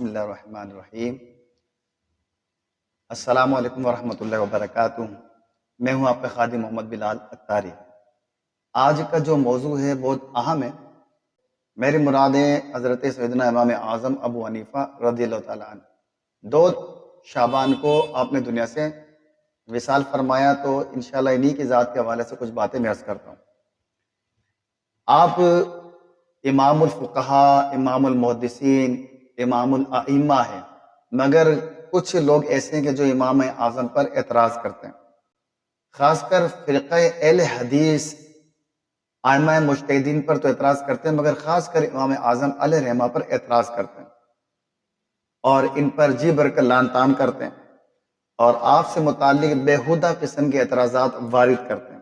بسم اللہ الرحمن الرحیم۔ السلام علیکم ورحمۃ اللہ وبرکاتہ۔ میں ہوں آپ کا خادم محمد بلال اتاری۔ آج کا جو موضوع ہے بہت اہم ہے۔ میری مرادیں حضرت سیدنا امام اعظم ابو حنیفہ رضی اللہ تعالیٰ عنہ 2 شعبان کو آپ نے دنیا سے وصال فرمایا، تو انشاءاللہ انہی کی ذات کے حوالے سے کچھ باتیں میں عرض کرتا ہوں۔ آپ امام الفقہا، امام المحدثین، امام الائمہ ہیں، مگر کچھ لوگ ایسے ہیں کہ جو امام اعظم پر اعتراض کرتے ہیں، خاص کر فرقہ اہل حدیث ائمہ مجتہدین پر تو اعتراض کرتے ہیں، مگر خاص کر امام اعظم علیہ رحمہ پر اعتراض کرتے ہیں اور ان پر جی بھر کر لعن طعن کرتے ہیں اور آپ سے متعلق بےہودہ قسم کے اعتراضات وارد کرتے ہیں۔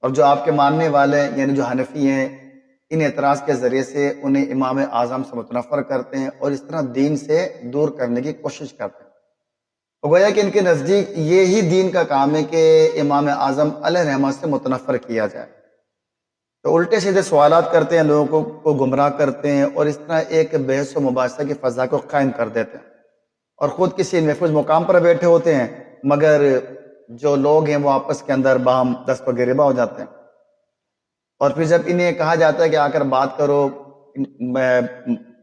اور جو آپ کے ماننے والے یعنی جو حنفی ہیں، ان اعتراض کے ذریعے سے انہیں امام اعظم سے متنفر کرتے ہیں اور اس طرح دین سے دور کرنے کی کوشش کرتے ہیں۔ تو گویا کہ ان کے نزدیک یہی دین کا کام ہے کہ امام اعظم علیہ رحمہ سے متنفر کیا جائے۔ تو الٹے سیدھے سوالات کرتے ہیں، لوگوں کو گمراہ کرتے ہیں اور اس طرح ایک بحث و مباحثہ کی فضا کو قائم کر دیتے ہیں، اور خود کسی محفوظ مقام پر بیٹھے ہوتے ہیں، مگر جو لوگ ہیں وہ آپس کے اندر باہم دست و گریباں ہو جاتے ہیں۔ اور پھر جب انہیں کہا جاتا ہے کہ آ کر بات کرو،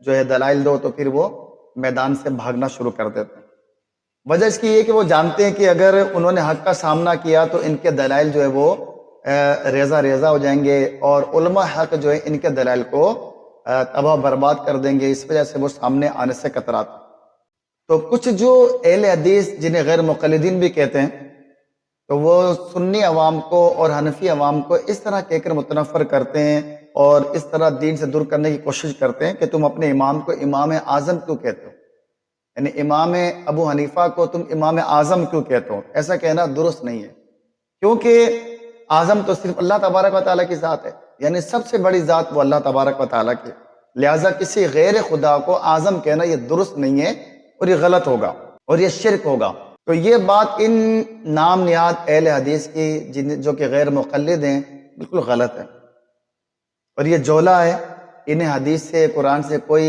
جو ہے دلائل دو، تو پھر وہ میدان سے بھاگنا شروع کر دیتے ہیں۔ وجہ اس کی یہ کہ وہ جانتے ہیں کہ اگر انہوں نے حق کا سامنا کیا تو ان کے دلائل جو ہے وہ ریزہ ریزہ ہو جائیں گے، اور علماء حق جو ہے ان کے دلائل کو تباہ برباد کر دیں گے، اس وجہ سے وہ سامنے آنے سے کتراتے ہیں۔ تو کچھ جو اہل حدیث جنہیں غیر مقلدین بھی کہتے ہیں، تو وہ سنی عوام کو اور حنفی عوام کو اس طرح کہہ کر متنفر کرتے ہیں اور اس طرح دین سے دور کرنے کی کوشش کرتے ہیں کہ تم اپنے امام کو امام اعظم کیوں کہتے ہو، یعنی امام ابو حنیفہ کو تم امام اعظم کیوں کہتے ہو۔ ایسا کہنا درست نہیں ہے، کیونکہ اعظم تو صرف اللہ تبارک و تعالیٰ کی ذات ہے، یعنی سب سے بڑی ذات وہ اللہ تبارک و تعالیٰ کی، لہٰذا کسی غیر خدا کو اعظم کہنا یہ درست نہیں ہے اور یہ غلط ہوگا اور یہ شرک ہوگا۔ تو یہ بات ان نام نہاد اہل حدیث کی جو کہ غیر مقلد ہیں بالکل غلط ہے، اور یہ جولا ہے، انہیں حدیث سے قرآن سے کوئی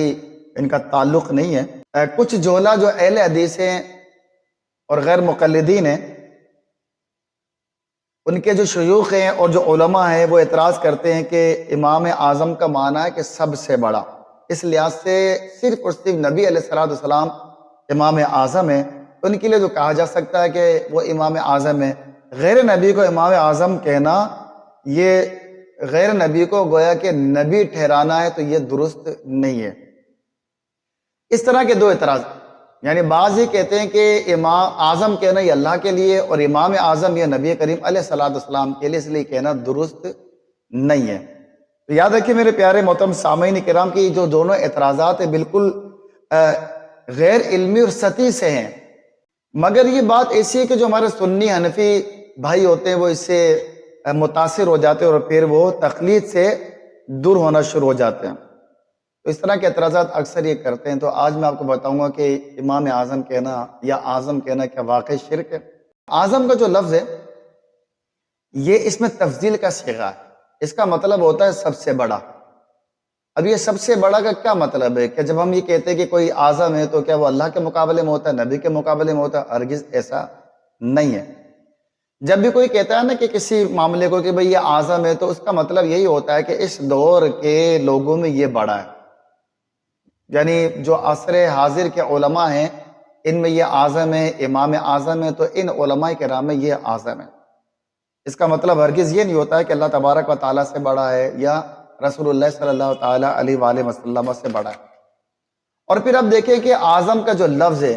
ان کا تعلق نہیں ہے۔ کچھ جولا جو اہل حدیث ہیں اور غیر مقلدین ہیں، ان کے جو شیوخ ہیں اور جو علماء ہیں وہ اعتراض کرتے ہیں کہ امام اعظم کا معنی ہے کہ سب سے بڑا، اس لحاظ سے صرف اور صرف نبی علیہ السلام امام اعظم ہیں، ان کے لیے جو کہا جا سکتا ہے کہ وہ امام اعظم ہے۔ غیر نبی کو امام اعظم کہنا، یہ غیر نبی کو گویا کہ نبی ٹھہرانا ہے، تو یہ درست نہیں ہے۔ اس طرح کے 2 اعتراض، یعنی بعض یہ کہتے ہیں کہ امام اعظم کہنا یہ اللہ کے لیے اور امام اعظم یہ نبی کریم علیہ السلام کے لیے، اس لیے کہنا درست نہیں ہے۔ تو یاد رکھیں میرے پیارے محترم سامعین کرام کہ جو دونوں اعتراضات ہیں بالکل غیر علمی اور سطحی سے ہیں، مگر یہ بات ایسی ہے کہ جو ہمارے سنی حنفی بھائی ہوتے ہیں وہ اس سے متاثر ہو جاتے ہیں اور پھر وہ تقلید سے دور ہونا شروع ہو جاتے ہیں۔ تو اس طرح کے اعتراضات اکثر یہ کرتے ہیں۔ تو آج میں آپ کو بتاؤں گا کہ امام اعظم کہنا یا اعظم کہنا کیا واقعی شرک ہے۔ اعظم کا جو لفظ ہے یہ اس میں تفضیل کا صیغہ ہے، اس کا مطلب ہوتا ہے سب سے بڑا۔ اب یہ سب سے بڑا کا کیا مطلب ہے کہ جب ہم یہ کہتے ہیں کہ کوئی اعظم ہے تو کیا وہ اللہ کے مقابلے میں ہوتا ہے، نبی کے مقابلے میں ہوتا ہے؟ ہرگز ایسا نہیں ہے۔ جب بھی کوئی کہتا ہے نا کہ کسی معاملے کو کہ بھئی یہ اعظم ہے، تو اس کا مطلب یہی ہوتا ہے کہ اس دور کے لوگوں میں یہ بڑا ہے، یعنی جو عصر حاضر کے علماء ہیں ان میں یہ اعظم ہے، امام اعظم ہے، تو ان علماء کرام میں یہ اعظم ہے۔ اس کا مطلب ہرگز یہ نہیں ہوتا ہے کہ اللہ تبارک و تعالیٰ سے بڑا ہے یا رسول اللہ صلی اللہ تعالیٰ علیہ وآلہ وسلم سے بڑا ہے۔ اور پھر اب دیکھیں کہ اعظم کا جو لفظ ہے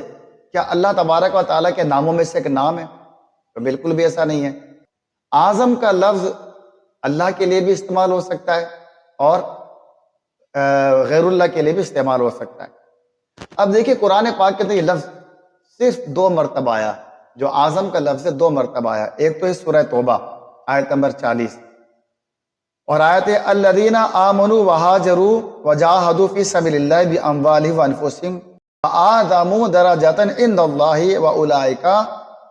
کیا اللہ تبارک و تعالیٰ کے ناموں میں سے ایک نام ہے؟ تو بالکل بھی ایسا نہیں ہے۔ اعظم کا لفظ اللہ کے لیے بھی استعمال ہو سکتا ہے اور غیر اللہ کے لیے بھی استعمال ہو سکتا ہے۔ اب دیکھیں قرآن پاک کے اندر یہ لفظ صرف 2 مرتبہ آیا، جو اعظم کا لفظ ہے 2 مرتبہ آیا۔ ایک تو ہے سورہ توبہ آیت نمبر 40، اور آیت ہے الذین آمنوا وہاجروا وجاہدوا فی سبیل اللہ باموالہم وانفسہم وآعظم درجۃ عند اللہ واولئک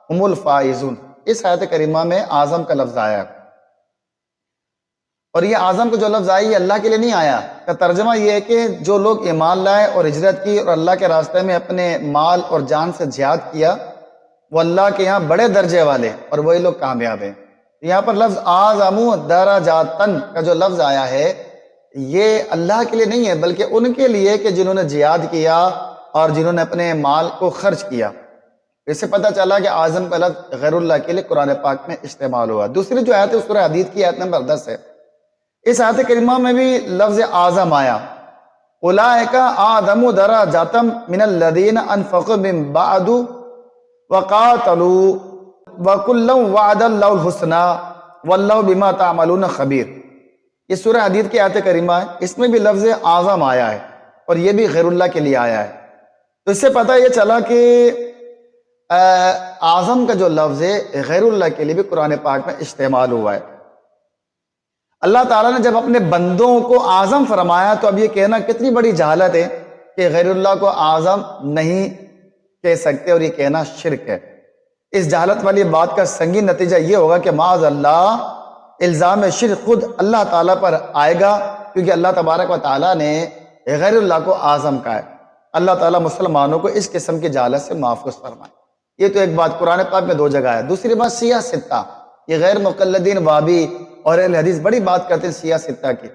هم الفائزون۔ اس آیت کریمہ میں اعظم کا لفظ آیا ہے، اور یہ اعظم کا جو لفظ آیا یہ اللہ کے لیے نہیں آیا، کا ترجمہ یہ ہے کہ جو لوگ ایمان لائے اور ہجرت کی اور اللہ کے راستے میں اپنے مال اور جان سے جہاد کیا، وہ اللہ کے یہاں بڑے درجے والے اور وہی لوگ کامیاب ہیں۔ یہاں پر لفظ اعظم درجاتن کا جو لفظ آیا ہے یہ اللہ کے لیے نہیں ہے، بلکہ ان کے لیے کہ جنہوں نے جہاد کیا اور جنہوں نے اپنے مال کو خرچ کیا۔ اس سے پتہ چلا کہ اعظم کا لفظ غیر اللہ کے لیے قرآن پاک میں استعمال ہوا۔ دوسری جو آیت ہے سورہ حدید کی آیت نمبر 10 ہے، اس آیت کریمہ میں بھی لفظ اعظم آیا، اولئک اعظم درجات من الذین انفقوا من بعد وقاتلوا وکلا وعد اللہ الحسنی واللہ بما تعملون خبیر۔ یہ سورہ حدید کی آیت کریمہ ہے، اس میں بھی لفظ اعظم آیا ہے اور یہ بھی غیر اللہ کے لیے آیا ہے۔ تو اس سے پتہ یہ چلا کہ اعظم کا جو لفظ ہے غیر اللہ کے لیے بھی قرآن پاک میں استعمال ہوا ہے۔ اللہ تعالیٰ نے جب اپنے بندوں کو اعظم فرمایا تو اب یہ کہنا کتنی بڑی جہالت ہے کہ غیر اللہ کو اعظم نہیں کہہ سکتے، اور یہ کہنا شرک ہے۔ اس جہالت والی بات کا سنگین نتیجہ یہ ہوگا کہ معاذ اللہ الزام شرک خود اللہ تعالیٰ پر آئے گا، کیونکہ اللہ تبارک و تعالیٰ نے غیر اللہ کو اعظم کہا ہے۔ اللہ تعالیٰ مسلمانوں کو اس قسم کی جہالت سے محفوظ فرمائے۔ یہ تو ایک بات قرآن پاک میں دو جگہ ہے۔ دوسری بات سیاہ ستہ، یہ غیر مقلدین وابی اور اہل حدیث بڑی بات کرتے ہیں سیاہ ستہ کی۔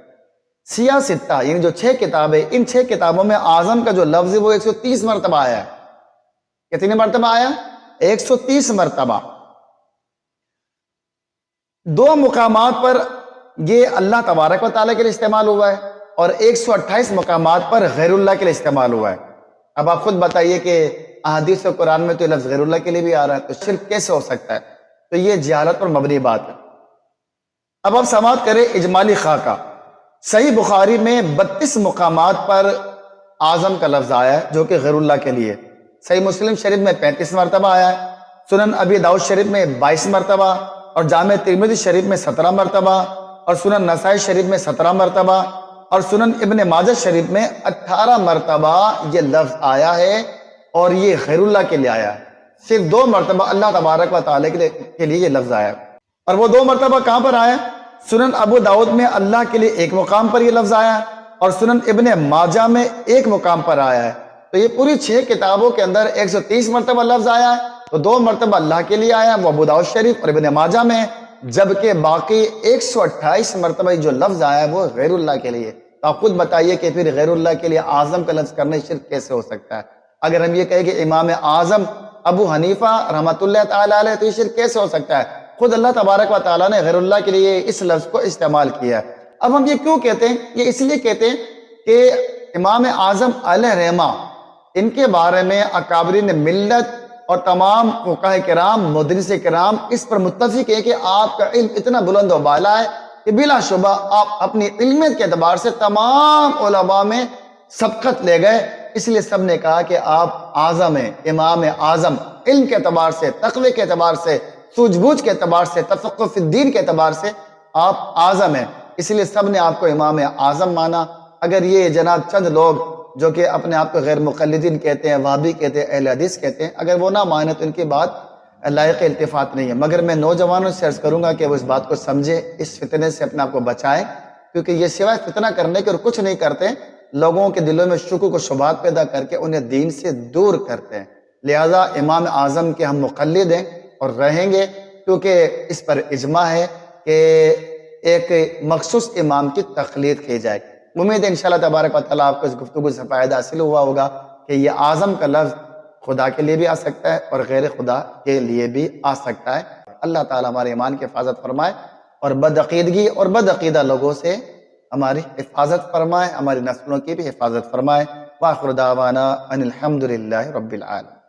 سیاہ ستہ یعنی جو 6 کتابیں، ان 6 کتابوں میں اعظم کا جو لفظ ہے وہ 130 مرتبہ آیا ہے۔ کتنی مرتبہ آیا؟ 130 مرتبہ۔ 2 مقامات پر یہ اللہ تبارک و تعالیٰ کے لیے استعمال ہوا ہے اور 128 مقامات پر غیر اللہ کے لیے استعمال ہوا ہے۔ اب آپ خود بتائیے کہ احادیث و قرآن میں تو یہ لفظ غیر اللہ کے لیے بھی آ رہا ہے، تو شرک کیسے ہو سکتا ہے؟ تو یہ جہالت پر مبنی بات ہے۔ اب آپ سماعت کریں اجمالی خاکہ۔ صحیح بخاری میں 32 مقامات پر اعظم کا لفظ آیا ہے جو کہ غیر اللہ کے لیے۔ صحیح مسلم شریف میں 35 مرتبہ آیا ہے، سنن ابی داؤد شریف میں 22 مرتبہ، اور جامع ترمذی شریف میں 17 مرتبہ، اور سنن نسائی شریف میں 17 مرتبہ، اور سنن ابن ماجہ شریف میں 18 مرتبہ یہ لفظ آیا ہے، اور یہ غیر اللہ کے لیے آیا ہے۔ صرف 2 مرتبہ اللہ تبارک و تعالیٰ کے لیے یہ لفظ آیا ہے، اور وہ 2 مرتبہ کہاں پر آیا؟ سنن ابو داؤد میں اللہ کے لیے 1 مقام پر یہ لفظ آیا ہے، اور سنن ابن ماجہ میں 1 مقام پر آیا ہے۔ تو یہ پوری 6 کتابوں کے اندر 130 مرتبہ لفظ آیا ہے، تو 2 مرتبہ اللہ کے لیے آیا ہے، وہ ابو داؤد شریف اور ابن ماجہ میں، جبکہ باقی 128 مرتبہ جو لفظ آیا ہے وہ غیر اللہ کے لیے۔ تو آپ خود بتائیے کہ پھر غیر اللہ کے لیے اعظم کا لفظ کرنے شرک کیسے ہو سکتا ہے؟ اگر ہم یہ کہیں کہ امام اعظم ابو حنیفہ رحمۃ اللہ تعالیٰ علیہ، تو یہ شرک کیسے ہو سکتا ہے؟ خود اللہ تبارک و تعالیٰ نے غیر اللہ کے لیے اس لفظ کو استعمال کیا ہے۔ اب ہم یہ کیوں کہتے ہیں؟ یہ اس لیے کہتے ہیں کہ امام اعظم علیہ رحمہ، ان کے بارے میں اکابرین ملت اور تمام فقہاء کرام، مدرس کرام اس پر متفق ہے کہ آپ کا علم اتنا بلند و بالا ہے کہ بلا شبہ آپ اپنی علمیت کے اعتبار سے تمام علماء میں سبقت لے گئے۔ اس لیے سب نے کہا کہ آپ اعظم ہیں، امام اعظم، علم کے اعتبار سے، تقوی کے اعتبار سے، سوجھ بوجھ کے اعتبار سے، تفقہ فی الدین کے اعتبار سے آپ اعظم ہیں، اس لیے سب نے آپ کو امام اعظم مانا۔ اگر یہ جناب چند لوگ جو کہ اپنے آپ کو غیر مقلدین کہتے ہیں، وہابی کہتے ہیں، اہل حدیث کہتے ہیں، اگر وہ نہ مانے تو ان کی بات لائق التفات نہیں ہے۔ مگر میں نوجوانوں سے عرض کروں گا کہ وہ اس بات کو سمجھے، اس فتنے سے اپنے آپ کو بچائیں، کیونکہ یہ سوائے فتنہ کرنے کے اور کچھ نہیں کرتے، لوگوں کے دلوں میں شکوک و شبہات پیدا کر کے انہیں دین سے دور کرتے ہیں۔ لہذا امام اعظم کے ہم مقلد ہیں اور رہیں گے، کیونکہ اس پر اجماع ہے کہ ایک مخصوص امام کی تقلید کی جائے۔ امید ہے انشاءاللہ تبارک و تعالیٰ آپ کو اس گفتگو سے فائدہ حاصل ہوا ہوگا کہ یہ اعظم کا لفظ خدا کے لیے بھی آ سکتا ہے اور غیر خدا کے لیے بھی آ سکتا ہے۔ اللہ تعالیٰ ہمارے ایمان کی حفاظت فرمائے اور بدعقیدگی اور بدعقیدہ لوگوں سے ہماری حفاظت فرمائے، ہماری نسلوں کی بھی حفاظت فرمائے۔ وآخر دعوانا ان الحمدللہ رب العالمین۔